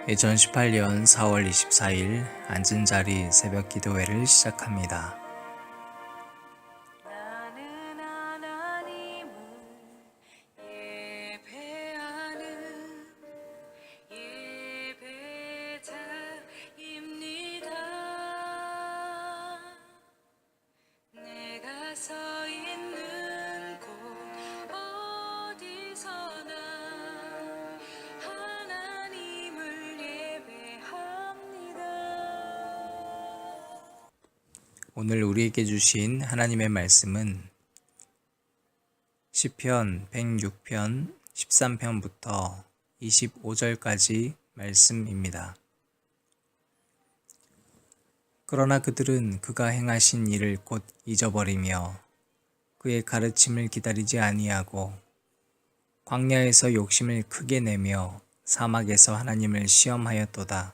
2018년 4월 24일 앉은 자리 새벽 기도회를 시작합니다. 나는 하나님을 예배하는 예배자입니다. 내가 서 있는 곳 어디서나 하나님을 예배합니다. 오늘 우리에게 주신 하나님의 말씀은 시편 106편 13편부터 25절까지 말씀입니다. 그러나 그들은 그가 행하신 일을 곧 잊어버리며 그의 가르침을 기다리지 아니하고 광야에서 욕심을 크게 내며 사막에서 하나님을 시험하였도다.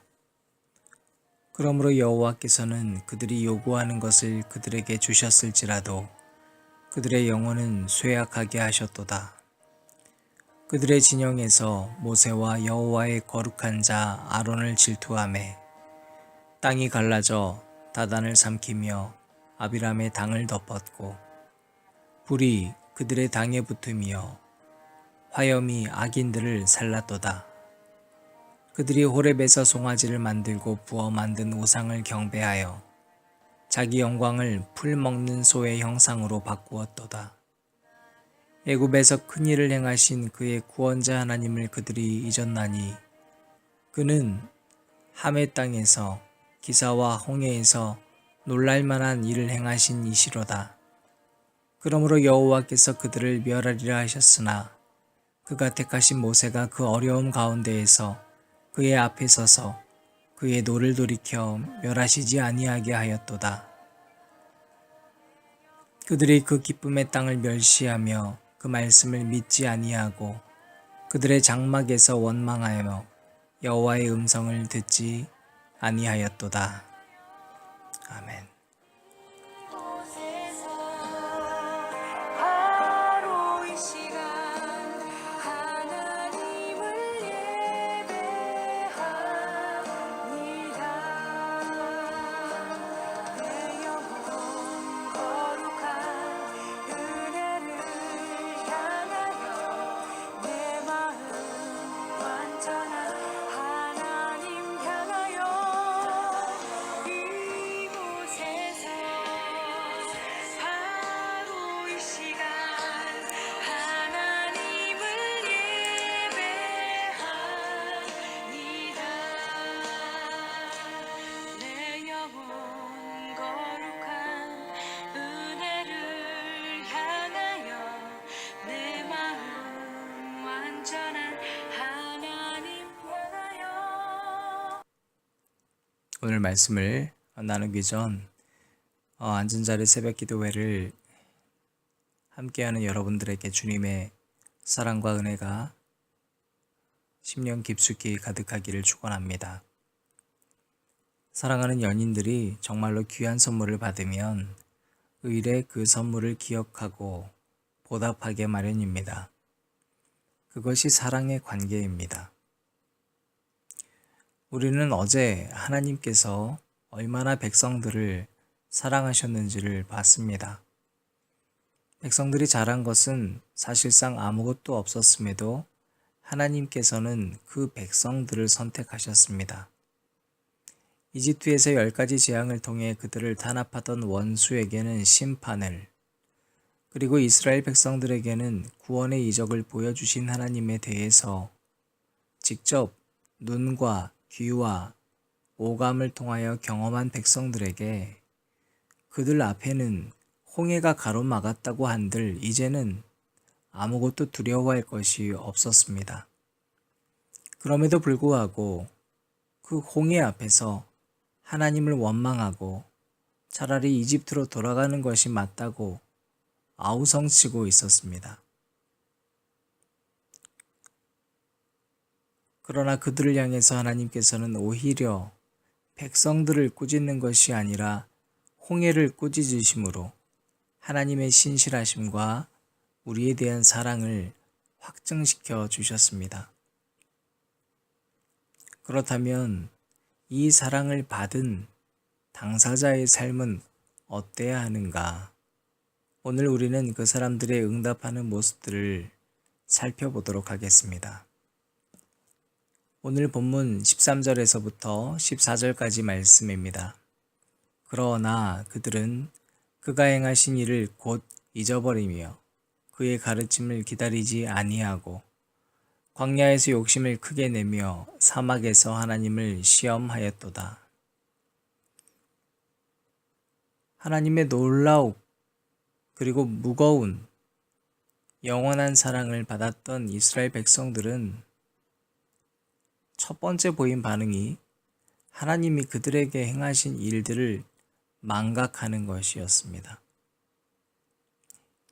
그러므로 여호와께서는 그들이 요구하는 것을 그들에게 주셨을지라도 그들의 영혼은 쇠약하게 하셨도다. 그들의 진영에서 모세와 여호와의 거룩한 자 아론을 질투하매 땅이 갈라져 다단을 삼키며 아비람의 당을 덮었고 불이 그들의 당에 붙으며 화염이 악인들을 살랐도다. 그들이 호렙에서 송아지를 만들고 부어 만든 우상을 경배하여 자기 영광을 풀 먹는 소의 형상으로 바꾸었도다. 애굽에서 큰 일을 행하신 그의 구원자 하나님을 그들이 잊었나니 그는 함의 땅에서 기사와 홍해에서 놀랄만한 일을 행하신 이시로다. 그러므로 여호와께서 그들을 멸하리라 하셨으나 그가 택하신 모세가 그 어려움 가운데에서 그의 앞에 서서 그의 노를 돌이켜 멸하시지 아니하게 하였도다. 그들이 그 기쁨의 땅을 멸시하며 그 말씀을 믿지 아니하고 그들의 장막에서 원망하여 여호와의 음성을 듣지 아니하였도다. 아멘. 바로 이 시간 하나님을 예배합니다. 내 영혼 거룩한 은혜를 향하여 내 마음 완전한 하나님 향하여 이곳에서 바로 이 시간 하나님을 예배합니다. 내 영혼 거룩한 은혜를 향하여 내 마음 완전한 하나님 향하여. 오늘 말씀을 나누기 전 앉은 자리 새벽 기도회를 함께하는 여러분들에게 주님의 사랑과 은혜가 심령 깊숙이 가득하기를 축원합니다. 사랑하는 연인들이 정말로 귀한 선물을 받으면 의례 그 선물을 기억하고 보답하게 마련입니다. 그것이 사랑의 관계입니다. 우리는 어제 하나님께서 얼마나 백성들을 사랑하셨는지를 봤습니다. 백성들이 잘한 것은 사실상 아무것도 없었음에도 하나님께서는 그 백성들을 선택하셨습니다. 이집트에서 10가지 재앙을 통해 그들을 탄압하던 원수에게는 심판을, 그리고 이스라엘 백성들에게는 구원의 이적을 보여주신 하나님에 대해서 직접 눈과 귀와 오감을 통하여 경험한 백성들에게 그들 앞에는 홍해가 가로막았다고 한들 이제는 아무것도 두려워할 것이 없었습니다. 그럼에도 불구하고 그 홍해 앞에서 하나님을 원망하고 차라리 이집트로 돌아가는 것이 맞다고 아우성치고 있었습니다. 그러나 그들을 향해서 하나님께서는 오히려 백성들을 꾸짖는 것이 아니라 홍해를 꾸짖으심으로 하나님의 신실하심과 우리에 대한 사랑을 확증시켜 주셨습니다. 그렇다면 이 사랑을 받은 당사자의 삶은 어때야 하는가? 오늘 우리는 그 사람들의 응답하는 모습들을 살펴보도록 하겠습니다. 오늘 본문 13절에서부터 14절까지 말씀입니다. 그러나 그들은 그가 행하신 일을 곧 잊어버리며 그의 가르침을 기다리지 아니하고 광야에서 욕심을 크게 내며 사막에서 하나님을 시험하였도다. 하나님의 놀라운 그리고 무거운 영원한 사랑을 받았던 이스라엘 백성들은 첫 번째 보인 반응이 하나님이 그들에게 행하신 일들을 망각하는 것이었습니다.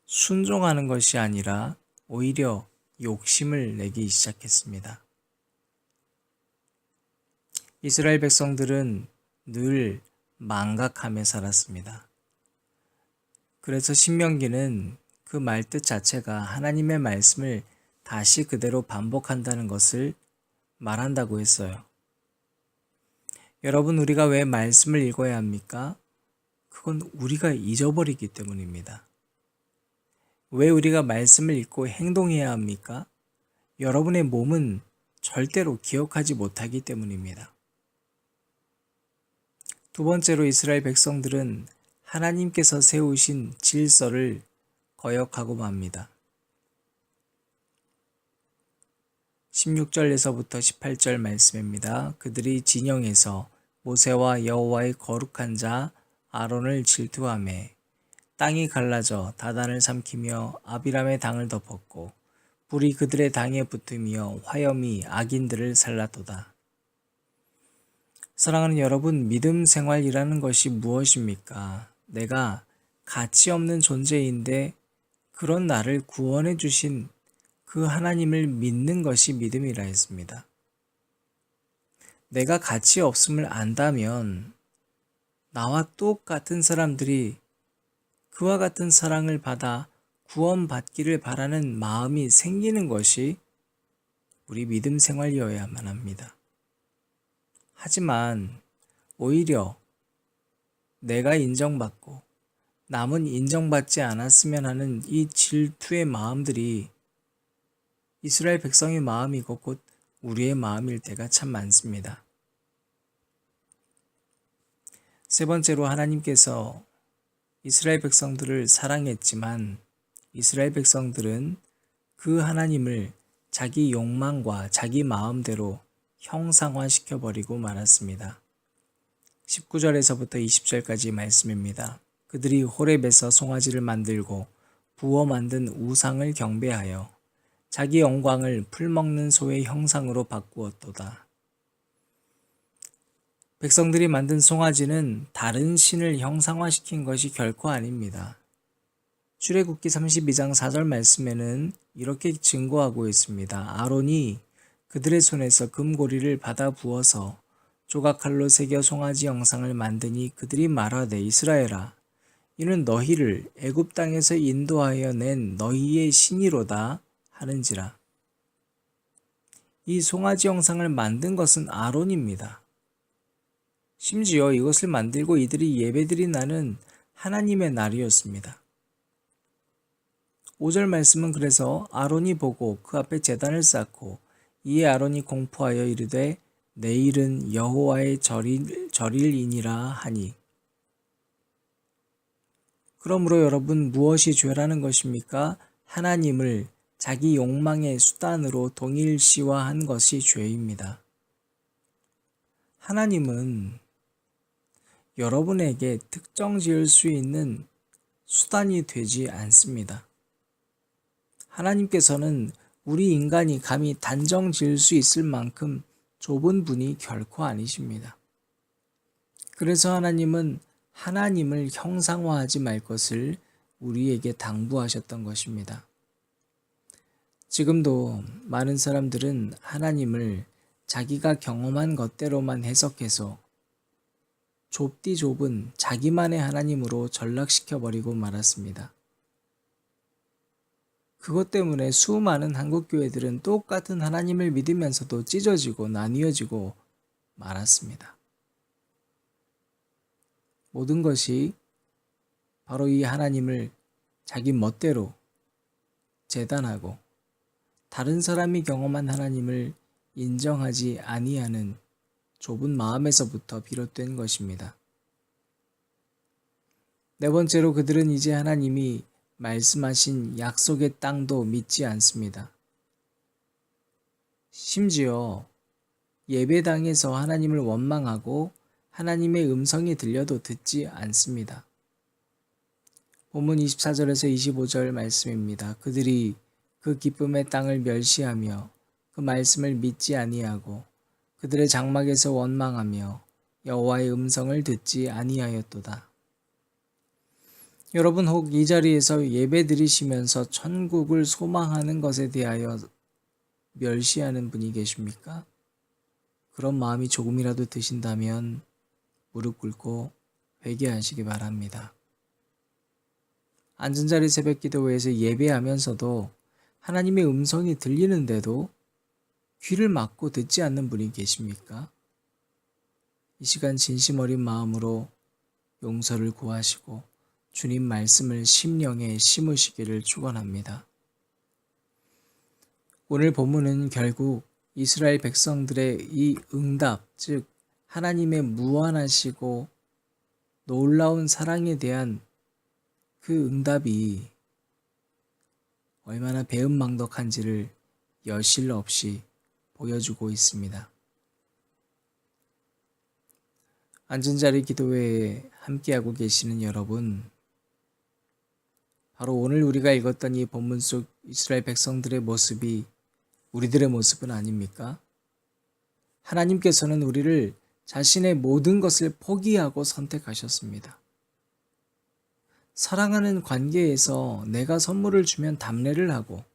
순종하는 것이 아니라 오히려 욕심을 내기 시작했습니다. 이스라엘 백성들은 늘 망각하며 살았습니다. 그래서 신명기는 그 말뜻 자체가 하나님의 말씀을 다시 그대로 반복한다는 것을 말한다고 했어요. 여러분, 우리가 왜 말씀을 읽어야 합니까? 그건 우리가 잊어버리기 때문입니다. 왜 우리가 말씀을 읽고 행동해야 합니까? 여러분의 몸은 절대로 기억하지 못하기 때문입니다. 두 번째로 이스라엘 백성들은 하나님께서 세우신 질서를 거역하고 맙니다. 16절에서부터 18절 말씀입니다. 그들이 진영에서 모세와 여호와의 거룩한 자 아론을 질투하며 땅이 갈라져 다단을 삼키며 아비람의 당을 덮었고 불이 그들의 당에 붙으며 화염이 악인들을 살랐도다. 사랑하는 여러분, 믿음 생활이라는 것이 무엇입니까? 내가 가치 없는 존재인데 그런 나를 구원해 주신 그 하나님을 믿는 것이 믿음이라 했습니다. 내가 가치 없음을 안다면 나와 똑같은 사람들이 그와 같은 사랑을 받아 구원받기를 바라는 마음이 생기는 것이 우리 믿음 생활이어야만 합니다. 하지만 오히려 내가 인정받고 남은 인정받지 않았으면 하는 이 질투의 마음들이 이스라엘 백성의 마음이고 곧 우리의 마음일 때가 참 많습니다. 세 번째로 하나님께서 이스라엘 백성들을 사랑했지만 이스라엘 백성들은 그 하나님을 자기 욕망과 자기 마음대로 형상화시켜버리고 말았습니다. 19절에서부터 20절까지 말씀입니다. 그들이 호렙에서 송아지를 만들고 부어 만든 우상을 경배하여 자기 영광을 풀먹는 소의 형상으로 바꾸었도다. 백성들이 만든 송아지는 다른 신을 형상화시킨 것이 결코 아닙니다. 출애굽기 32장 4절 말씀에는 이렇게 증거하고 있습니다. 아론이 그들의 손에서 금고리를 받아 부어서 조각칼로 새겨 송아지 형상을 만드니 그들이 말하되 이스라엘아 이는 너희를 애굽 땅에서 인도하여 낸 너희의 신이로다 하는지라. 이 송아지 형상을 만든 것은 아론입니다. 심지어 이것을 만들고 이들이 예배드린 날은 하나님의 날이었습니다. 5절 말씀은 그래서 아론이 보고 그 앞에 제단을 쌓고 이에 아론이 공포하여 이르되 내일은 여호와의 절일이니라 하니. 그러므로 여러분, 무엇이 죄라는 것입니까? 하나님을 자기 욕망의 수단으로 동일시화한 것이 죄입니다. 하나님은 여러분에게 특정 지을 수 있는 수단이 되지 않습니다. 하나님께서는 우리 인간이 감히 단정 지을 수 있을 만큼 좁은 분이 결코 아니십니다. 그래서 하나님은 하나님을 형상화하지 말 것을 우리에게 당부하셨던 것입니다. 지금도 많은 사람들은 하나님을 자기가 경험한 것대로만 해석해서 좁디 좁은 자기만의 하나님으로 전락시켜버리고 말았습니다. 그것 때문에 수많은 한국교회들은 똑같은 하나님을 믿으면서도 찢어지고 나뉘어지고 말았습니다. 모든 것이 바로 이 하나님을 자기 멋대로 재단하고 다른 사람이 경험한 하나님을 인정하지 아니하는 좁은 마음에서부터 비롯된 것입니다. 네 번째로 그들은 이제 하나님이 말씀하신 약속의 땅도 믿지 않습니다. 심지어 예배당에서 하나님을 원망하고 하나님의 음성이 들려도 듣지 않습니다. 본문 24절에서 25절 말씀입니다. 그들이 그 기쁨의 땅을 멸시하며 그 말씀을 믿지 아니하고 그들의 장막에서 원망하며 여호와의 음성을 듣지 아니하였도다. 여러분 혹 이 자리에서 예배 드리시면서 천국을 소망하는 것에 대하여 멸시하는 분이 계십니까? 그런 마음이 조금이라도 드신다면 무릎 꿇고 회개하시기 바랍니다. 앉은 자리 새벽 기도회에서 예배하면서도 하나님의 음성이 들리는데도 귀를 막고 듣지 않는 분이 계십니까? 이 시간 진심 어린 마음으로 용서를 구하시고 주님 말씀을 심령에 심으시기를 축원합니다. 오늘 본문은 결국 이스라엘 백성들의 이 응답, 즉 하나님의 무한하시고 놀라운 사랑에 대한 그 응답이 얼마나 배은망덕한지를 여실 없이 보여주고 있습니다. 앉은 자리 기도회에 함께하고 계시는 여러분, 바로 오늘 우리가 읽었던 이 본문 속 이스라엘 백성들의 모습이 우리들의 모습은 아닙니까? 하나님께서는 우리를 자신의 모든 것을 포기하고 선택하셨습니다. 사랑하는 관계에서 내가 선물을 주면 답례를 하고,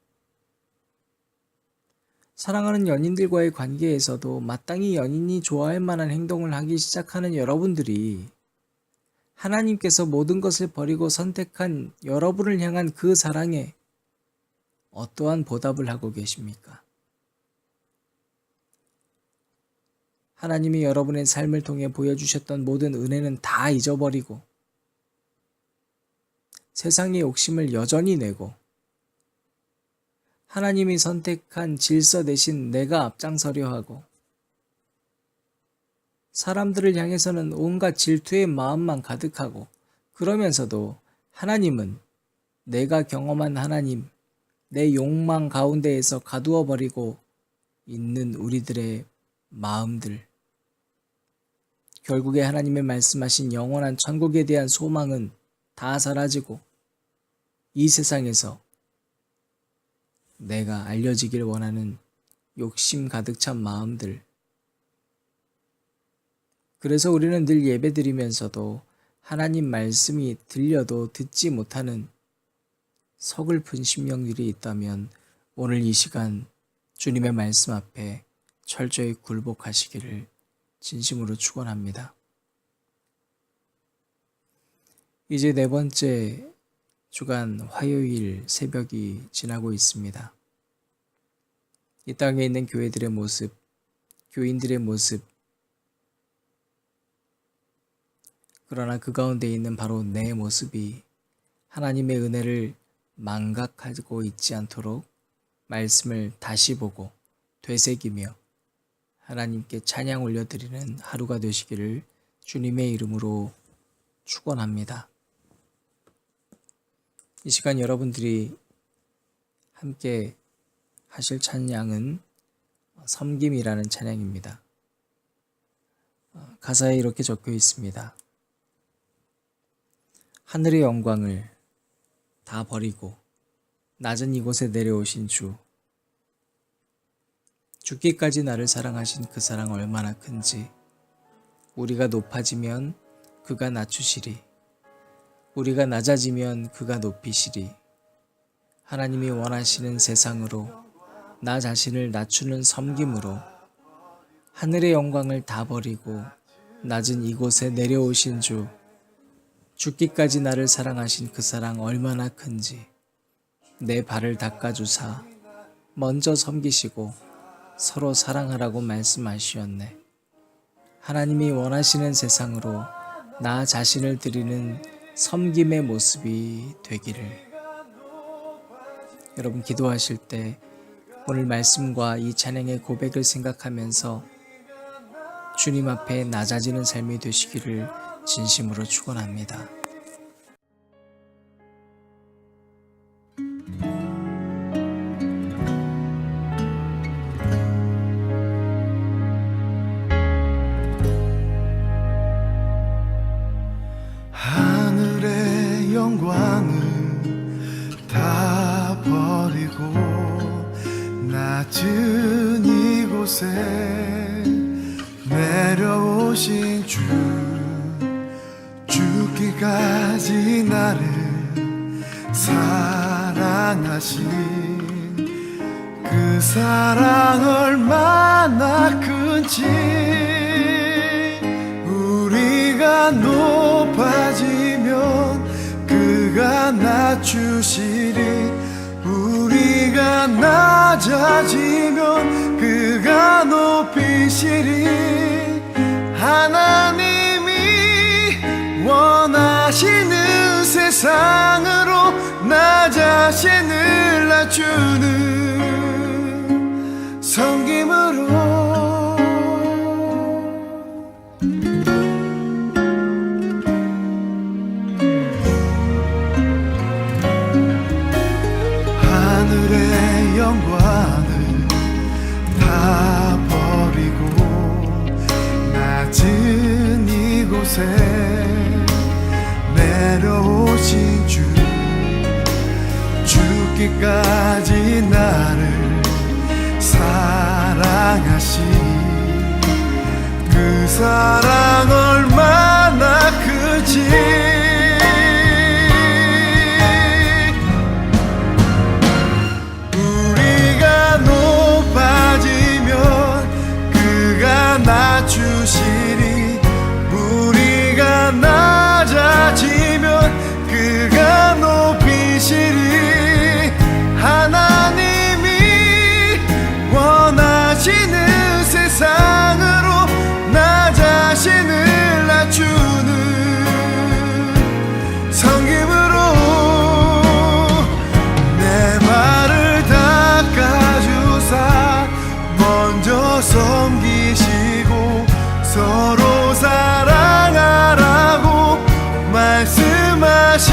사랑하는 연인들과의 관계에서도 마땅히 연인이 좋아할 만한 행동을 하기 시작하는 여러분들이 하나님께서 모든 것을 버리고 선택한 여러분을 향한 그 사랑에 어떠한 보답을 하고 계십니까? 하나님이 여러분의 삶을 통해 보여주셨던 모든 은혜는 다 잊어버리고 세상의 욕심을 여전히 내고 하나님이 선택한 질서 대신 내가 앞장서려 하고 사람들을 향해서는 온갖 질투의 마음만 가득하고 그러면서도 하나님은 내가 경험한 하나님, 내 욕망 가운데에서 가두어 버리고 있는 우리들의 마음들. 결국에 하나님의 말씀하신 영원한 천국에 대한 소망은 다 사라지고 이 세상에서 내가 알려지길 원하는 욕심 가득 찬 마음들. 그래서 우리는 늘 예배드리면서도 하나님 말씀이 들려도 듣지 못하는 서글픈 심령들이 있다면 오늘 이 시간 주님의 말씀 앞에 철저히 굴복하시기를 진심으로 축원합니다. 이제 네 번째 주간 화요일 새벽이 지나고 있습니다. 이 땅에 있는 교회들의 모습, 교인들의 모습, 그러나 그 가운데 있는 바로 내 모습이 하나님의 은혜를 망각하고 있지 않도록 말씀을 다시 보고 되새기며 하나님께 찬양 올려드리는 하루가 되시기를 주님의 이름으로 축원합니다. 이 시간 여러분들이 함께 하실 찬양은 섬김이라는 찬양입니다. 가사에 이렇게 적혀 있습니다. 하늘의 영광을 다 버리고 낮은 이곳에 내려오신 주, 죽기까지 나를 사랑하신 그 사랑 얼마나 큰지, 우리가 높아지면 그가 낮추시리, 우리가 낮아지면 그가 높이시리. 하나님이 원하시는 세상으로 나 자신을 낮추는 섬김으로 하늘의 영광을 다 버리고 낮은 이곳에 내려오신 주, 죽기까지 나를 사랑하신 그 사랑 얼마나 큰지 내 발을 닦아주사 먼저 섬기시고 서로 사랑하라고 말씀하시었네. 하나님이 원하시는 세상으로 나 자신을 드리는 섬김의 모습이 되기를. 여러분 기도하실 때 오늘 말씀과 이 찬양의 고백을 생각하면서 주님 앞에 낮아지는 삶이 되시기를 진심으로 축원합니다. 하늘의 영광을 다 버리고 낮은 이곳에 내려오신 주, 죽기까지 나를 사랑하신 그 사랑 얼마나 큰지, 우리가 높아지면 그가 낮추시리, 우리가 낮아지면 그가 높이시리. 하나님이 원하시는 세상으로 나 자신을 낮추는 섬김으로 하늘의 영광을 다 버리고 낮은 이곳에 내려오신 주, 죽기까지 나를 사랑하신 그 사랑 얼마나 크지. 낮추시리, 우리가 낮아지면 그가 높이시리. 하나님이 원하시는 세상으로 나 자신을 낮추는 섬김으로 내 발을 닦아주사 먼저 섬기시고 서로 사랑하라고 말씀하시었네.